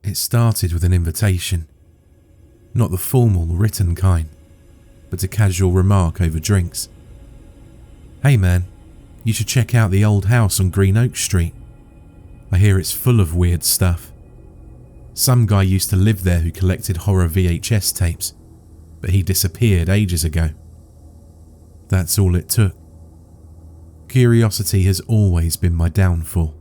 It started with an invitation. Not the formal, written kind, but a casual remark over drinks. "Hey man, you should check out the old house on Green Oak Street. I hear it's full of weird stuff. Some guy used to live there who collected horror VHS tapes, but he disappeared ages ago." That's all it took. Curiosity has always been my downfall.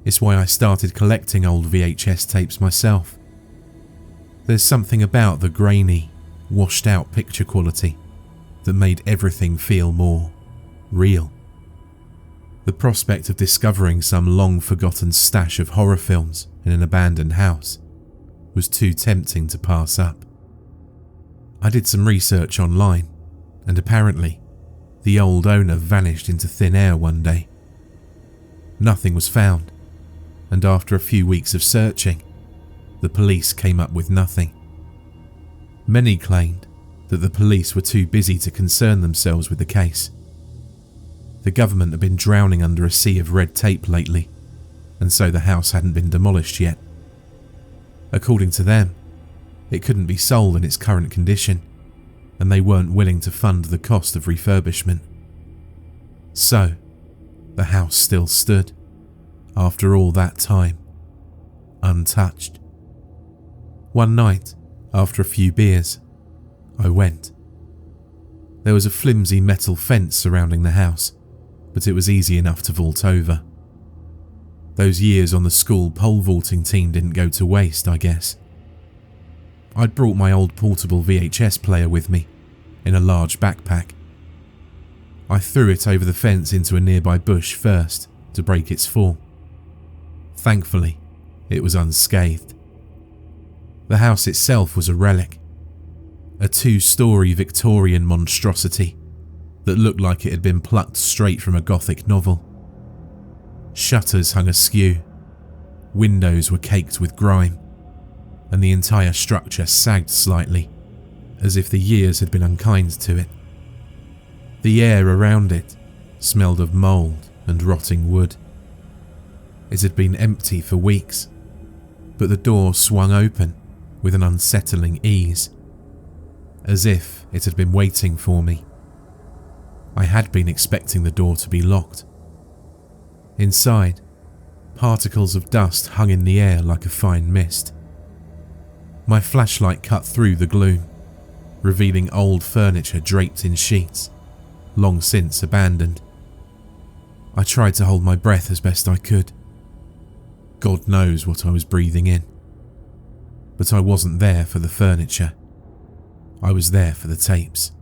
It's why I started collecting old VHS tapes myself. There's something about the grainy, washed out picture quality that made everything feel more real. The prospect of discovering some long forgotten stash of horror films in an abandoned house was too tempting to pass up. I did some research online, and apparently the old owner vanished into thin air one day. Nothing was found, and after a few weeks of searching, the police came up with nothing. Many claimed that the police were too busy to concern themselves with the case. The government had been drowning under a sea of red tape lately, and so the house hadn't been demolished yet. According to them, it couldn't be sold in its current condition, and they weren't willing to fund the cost of refurbishment. So, the house still stood, after all that time, untouched. One night, after a few beers, I went. There was a flimsy metal fence surrounding the house, but it was easy enough to vault over. Those years on the school pole vaulting team didn't go to waste, I guess. I'd brought my old portable VHS player with me, in a large backpack. I threw it over the fence into a nearby bush first, to break its fall. Thankfully, it was unscathed. The house itself was a relic. A 2-story Victorian monstrosity that looked like it had been plucked straight from a Gothic novel. Shutters hung askew, windows were caked with grime, and the entire structure sagged slightly, as if the years had been unkind to it. The air around it smelled of mould and rotting wood. It had been empty for weeks, but the door swung open with an unsettling ease, as if it had been waiting for me. I had been expecting the door to be locked. Inside, particles of dust hung in the air like a fine mist. My flashlight cut through the gloom, revealing old furniture draped in sheets, long since abandoned. I tried to hold my breath as best I could. God knows what I was breathing in. But I wasn't there for the furniture. I was there for the tapes.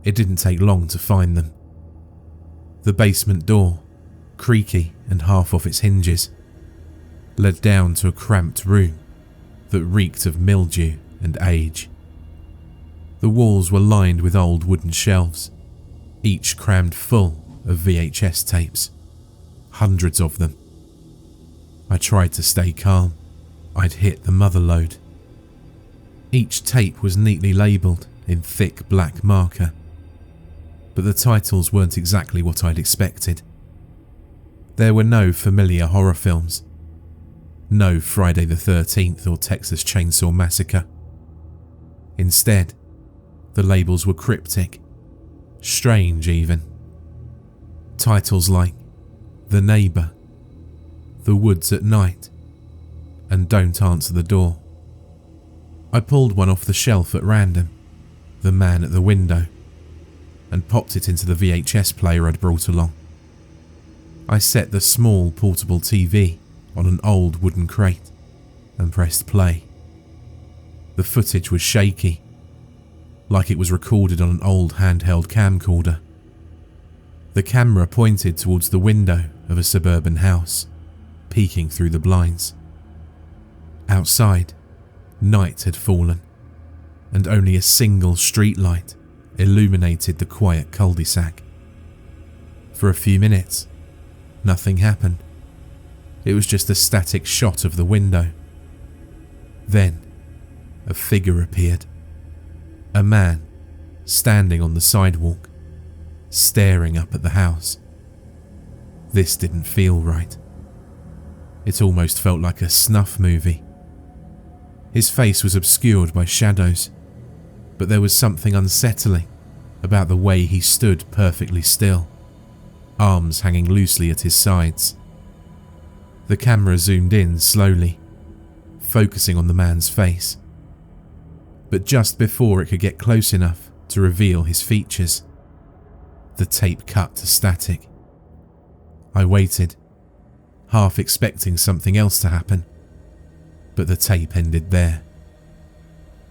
It didn't take long to find them. The basement door, creaky and half off its hinges, led down to a cramped room that reeked of mildew and age. The walls were lined with old wooden shelves, each crammed full of VHS tapes, hundreds of them. I tried to stay calm. I'd hit the mother lode. Each tape was neatly labelled in thick black marker, but the titles weren't exactly what I'd expected. There were no familiar horror films. No Friday the 13th or Texas Chainsaw Massacre. Instead, the labels were cryptic, strange even. Titles like The Neighbour, The Woods at Night, and Don't Answer the Door. I pulled one off the shelf at random, The Man at the Window, and popped it into the VHS player I'd brought along. I set the small portable TV on an old wooden crate and pressed play. The footage was shaky, like it was recorded on an old handheld camcorder. The camera pointed towards the window of a suburban house, peeking through the blinds. Outside, night had fallen, and only a single streetlight illuminated the quiet cul-de-sac. For a few minutes, nothing happened. It was just a static shot of the window. Then, a figure appeared. A man, standing on the sidewalk, staring up at the house. This didn't feel right. It almost felt like a snuff movie. His face was obscured by shadows, but there was something unsettling about the way he stood perfectly still, arms hanging loosely at his sides. The camera zoomed in slowly, focusing on the man's face. But just before it could get close enough to reveal his features, the tape cut to static. I waited, half expecting something else to happen, but the tape ended there.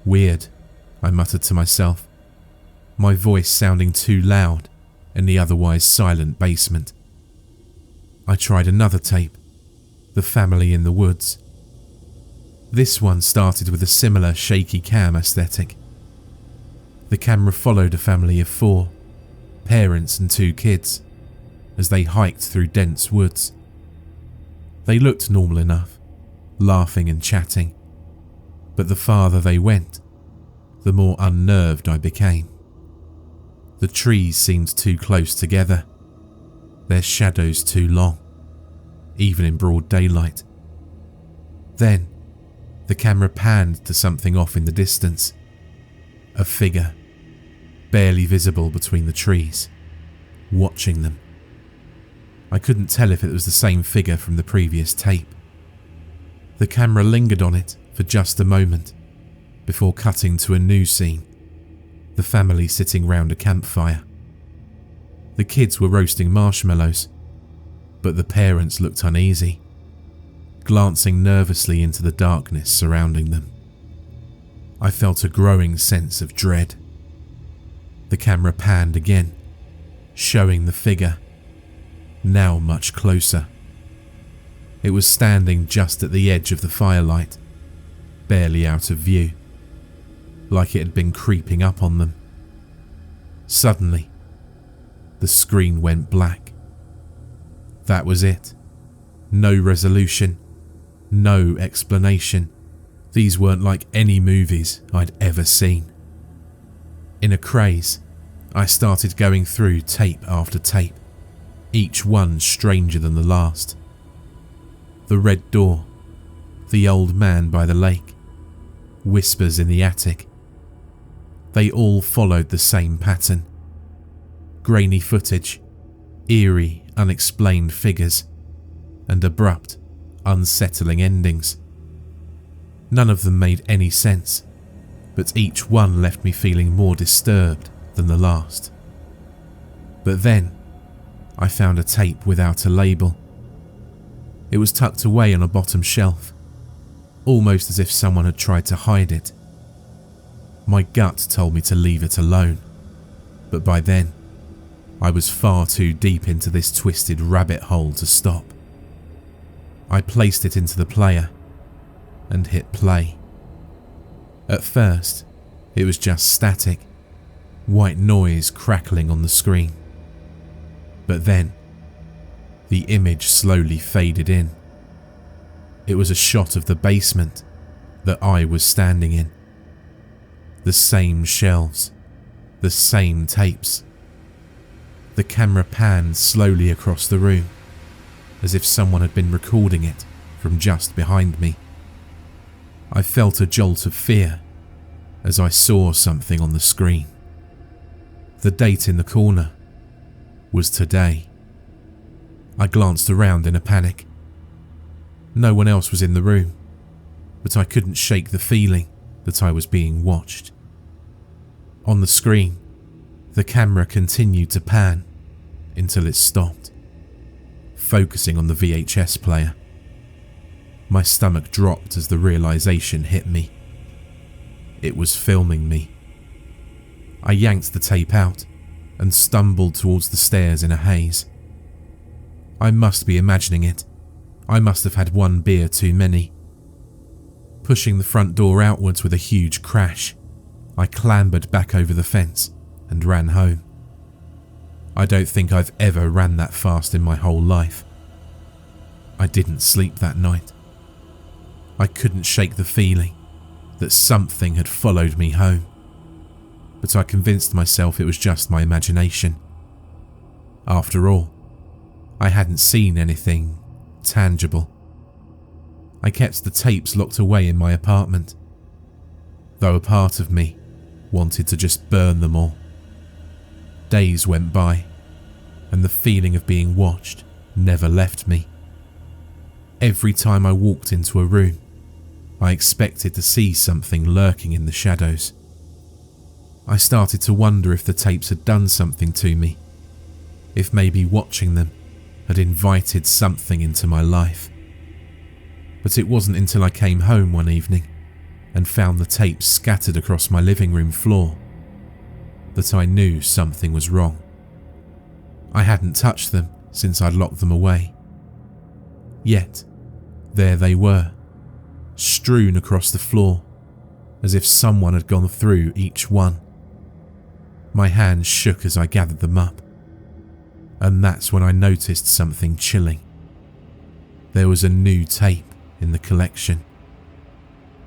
Weird, I muttered to myself, my voice sounding too loud in the otherwise silent basement. I tried another tape, The Family in the Woods. This one started with a similar shaky cam aesthetic. The camera followed a family of 4, parents and 2 kids, as they hiked through dense woods. They looked normal enough, laughing and chatting, but the farther they went, the more unnerved I became. The trees seemed too close together, their shadows too long, even in broad daylight. Then, the camera panned to something off in the distance, a figure, barely visible between the trees, watching them. I couldn't tell if it was the same figure from the previous tape. The camera lingered on it for just a moment, before cutting to a new scene, the family sitting round a campfire. The kids were roasting marshmallows, but the parents looked uneasy, glancing nervously into the darkness surrounding them. I felt a growing sense of dread. The camera panned again, showing the figure, now much closer. It was standing just at the edge of the firelight, barely out of view, like it had been creeping up on them. Suddenly, the screen went black. That was it. No resolution, no explanation. These weren't like any movies I'd ever seen. In a craze, I started going through tape after tape, each one stranger than the last. The red door, the old man by the lake, whispers in the attic. They all followed the same pattern. Grainy footage, eerie, unexplained figures, and abrupt, unsettling endings. None of them made any sense, but each one left me feeling more disturbed than the last. But then, I found a tape without a label. It was tucked away on a bottom shelf, almost as if someone had tried to hide it. My gut told me to leave it alone, but by then, I was far too deep into this twisted rabbit hole to stop. I placed it into the player and hit play. At first, it was just static, white noise crackling on the screen. But then, the image slowly faded in. It was a shot of the basement that I was standing in. The same shelves, the same tapes. The camera panned slowly across the room, as if someone had been recording it from just behind me. I felt a jolt of fear as I saw something on the screen. The date in the corner was today. I glanced around in a panic. No one else was in the room, but I couldn't shake the feeling that I was being watched. On the screen, the camera continued to pan until it stopped, focusing on the VHS player. My stomach dropped as the realization hit me. It was filming me. I yanked the tape out and stumbled towards the stairs in a haze. I must be imagining it. I must have had one beer too many. Pushing the front door outwards with a huge crash, I clambered back over the fence and ran home. I don't think I've ever ran that fast in my whole life. I didn't sleep that night. I couldn't shake the feeling that something had followed me home, but I convinced myself it was just my imagination. After all, I hadn't seen anything tangible. I kept the tapes locked away in my apartment, though a part of me wanted to just burn them all. Days went by, and the feeling of being watched never left me. Every time I walked into a room, I expected to see something lurking in the shadows. I started to wonder if the tapes had done something to me, if maybe watching them had invited something into my life. But it wasn't until I came home one evening and found the tapes scattered across my living room floor that I knew something was wrong. I hadn't touched them since I'd locked them away. Yet, there they were, strewn across the floor, as if someone had gone through each one. My hands shook as I gathered them up, and that's when I noticed something chilling. There was a new tape in the collection.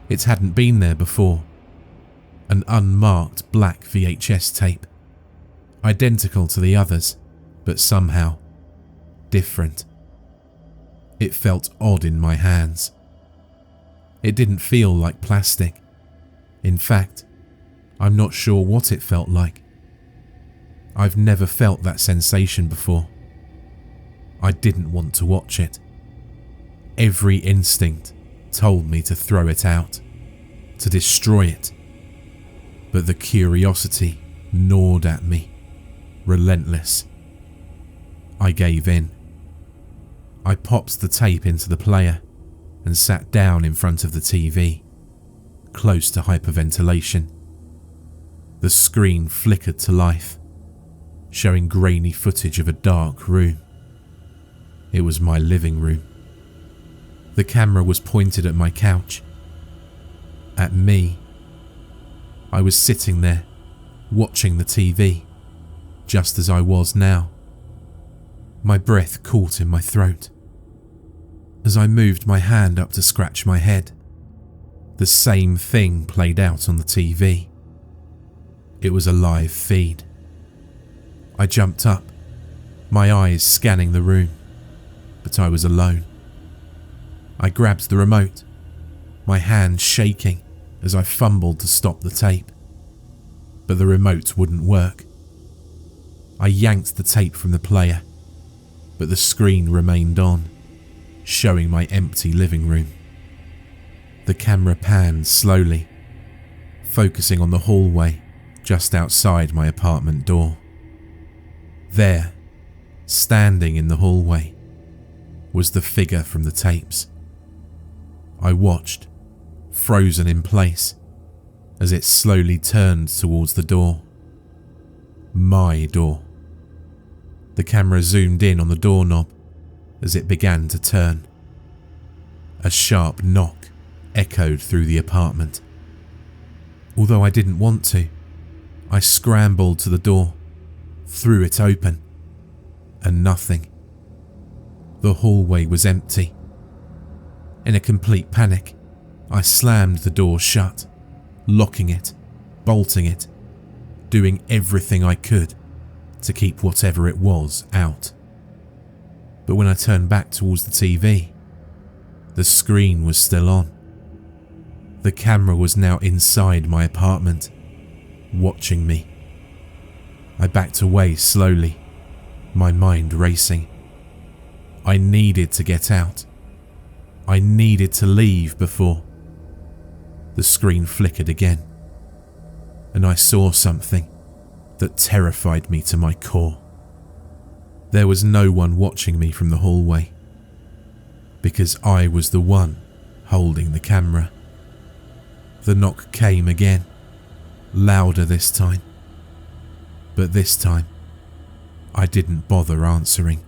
It hadn't been there before. An unmarked black VHS tape, identical to the others, but somehow different. It felt odd in my hands. It didn't feel like plastic. In fact, I'm not sure what it felt like. I've never felt that sensation before. I didn't want to watch it. Every instinct told me to throw it out, to destroy it. But the curiosity gnawed at me, relentless. I gave in. I popped the tape into the player and sat down in front of the TV, close to hyperventilation. The screen flickered to life, showing grainy footage of a dark room. It was my living room. The camera was pointed at my couch, at me. I was sitting there, watching the TV, just as I was now. My breath caught in my throat. As I moved my hand up to scratch my head, the same thing played out on the TV. It was a live feed. I jumped up, my eyes scanning the room, but I was alone. I grabbed the remote, my hand shaking as I fumbled to stop the tape, but the remote wouldn't work. I yanked the tape from the player, but the screen remained on, showing my empty living room. The camera panned slowly, focusing on the hallway just outside my apartment door. There, standing in the hallway, was the figure from the tapes. I watched, frozen in place, as it slowly turned towards the door. My door. The camera zoomed in on the doorknob as it began to turn. A sharp knock echoed through the apartment. Although I didn't want to, I scrambled to the door, threw it open, and nothing. The hallway was empty. In a complete panic, I slammed the door shut, locking it, bolting it, doing everything I could to keep whatever it was out. But when I turned back towards the TV, the screen was still on. The camera was now inside my apartment, watching me. I backed away slowly, my mind racing. I needed to get out. I needed to leave before. The screen flickered again, and I saw something that terrified me to my core. There was no one watching me from the hallway, because I was the one holding the camera. The knock came again, louder this time. But this time, I didn't bother answering.